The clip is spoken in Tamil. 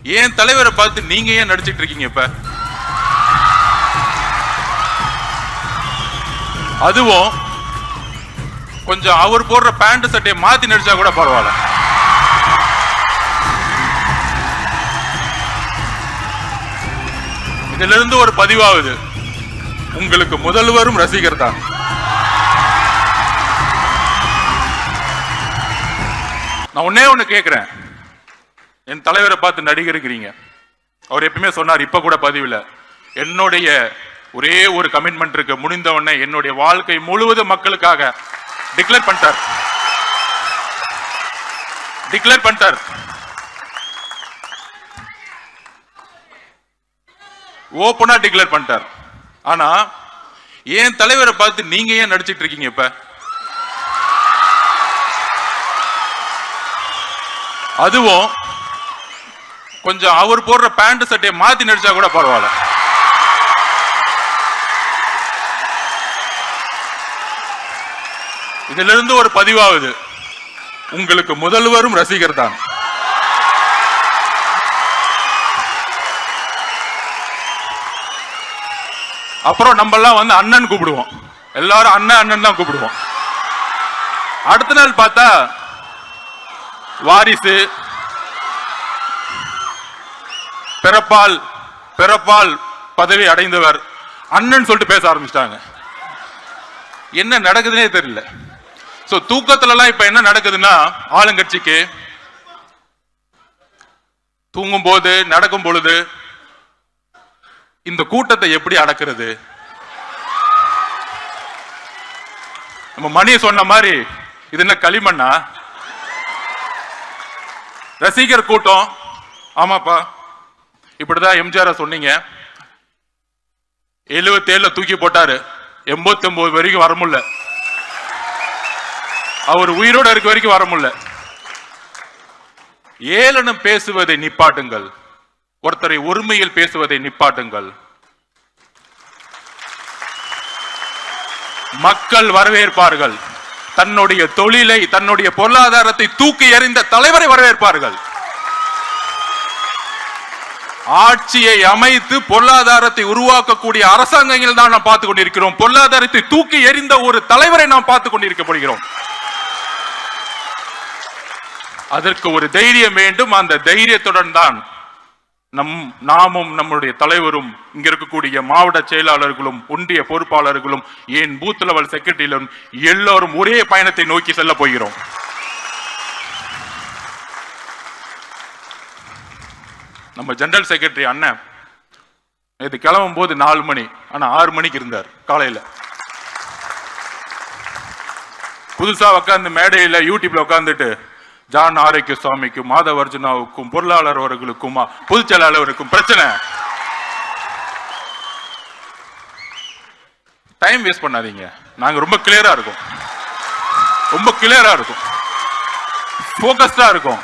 ஏன் தலைவரை பார்த்து நீங்க ஏன் நடிச்சிட்டு இருக்கீங்க இப்ப? அதுவும் கொஞ்சம் அவர் போடுற பேண்ட் சட்டையை மாத்தி நடிச்சா கூட பரவாயில்ல. இதுல இருந்து ஒரு பதிவாகுது, உங்களுக்கு முதல்வரும் ரசிகர் தான். நான் ஒன்னே ஒண்ணு கேட்கிறேன், என் தலைவரை பார்த்து நடிகருக்கிறீங்க. அவர் எப்பவுமே சொன்னார், இப்ப கூட பதிவில், என்னுடைய ஒரே ஒரு கமிட்மெண்ட் இருக்கு, முடிந்தவொடனே என்னுடைய வாழ்க்கை முழுவதும் மக்களுக்காக டிக்ளேர் பண்ணிட்டார். ஓபனா டிக்ளேர் பண்ணிட்டார். ஆனா ஏன் தலைவரை பார்த்து நீங்க ஏன் நடிச்சிட்டு இருக்கீங்க இப்ப? அதுவும் கொஞ்சம் அவர் போடுற பேண்ட் சட்டையை மாத்தி நடிச்சா கூட பரவாயில்ல. இதுல இருந்து ஒரு பதிவாகுது, உங்களுக்கு முதல்வரும் ரசிகர் தான். அப்புறம் நம்ம எல்லாம் வந்து அண்ணன் கூப்பிடுவோம், எல்லாரும் அண்ணன் தான் கூப்பிடுவோம். அடுத்த நாள் பார்த்தா வாரிசு, பிறப்பால் பதவி அடைந்தவர் அண்ணன் சொல்லிட்டு பேச ஆரம்பிச்சிட்டாங்க. என்ன நடக்குதுன்னே தெரியல. சோ தூக்கத்துல எல்லாம் இப்ப என்ன நடக்குதுன்னா, ஆளுங்கட்சிக்கு தூங்கும் போது நடக்கும் பொழுது இந்த கூட்டத்தை எப்படி அடக்கிறது? நம்ம மணி சொன்ன மாதிரி இது என்ன களிமண்ணா? ரசிகர் கூட்டம். ஆமாப்பா, இப்படிதான் எம்ஜிஆர் சொன்னீங்க, 77 தூக்கி போட்டாரு, 89 வரைக்கும் வர முடியல, அவர் உயிரோட இருக்க வரைக்கும் வர முடியல. ஏளனம் பேசுவதை நிப்பாட்டுங்கள், ஒருத்தரை ஒருமையில் பேசுவதை நிப்பாட்டுங்கள். மக்கள் வரவேற்பார்கள். தன்னுடைய தொழிலை, தன்னுடைய பொருளாதாரத்தை தூக்கி எறிந்த தலைவரை வரவேற்பார்கள். ஆட்சியை அமைத்து பொருளாதாரத்தை உருவாக்கக்கூடிய அரசாங்கங்கள் தான் நாம் பார்த்துக் கொண்டிருக்கிறோம். பொருளாதாரத்தை தூக்கி எறிந்த ஒரு தலைவரை நாம் பார்த்துக் கொண்டிருக்கப்படுகிறோம். அதற்கு ஒரு தைரியம் வேண்டும். அந்த தைரியத்துடன் தான் நாமும் நம்முடைய தலைவரும், இங்க இருக்கக்கூடிய மாவட்ட செயலாளர்களும் ஒன்றிய பொறுப்பாளர்களும் ஏன் பூத் லெவல் செக்ரட்டரியிலும் எல்லோரும் ஒரே பயணத்தை நோக்கி செல்ல போகிறோம். நம்ம ஜெனரல் செக்ரட்டரி அண்ணன் இது கிளம்பும் போது 4 மணி, ஆனா 6 மணிக்கு இருந்தார் காலையில. புதுசா உட்கார்ந்து மேடையில யூடியூப்ல உட்கார்ந்துட்டு ஜான் ஆரோக்கிய சுவாமிக்கும் மாதவர்ஜுனாவுக்கும் பொருளாளர் அவர்களுக்கும் பொதுச் செயலாளருக்கும் பிரச்சனை. டைம் வேஸ்ட் பண்ணாதீங்க. நாங்க ரொம்ப கிளியரா இருக்கோம், போக்கஸ்டா இருக்கோம்.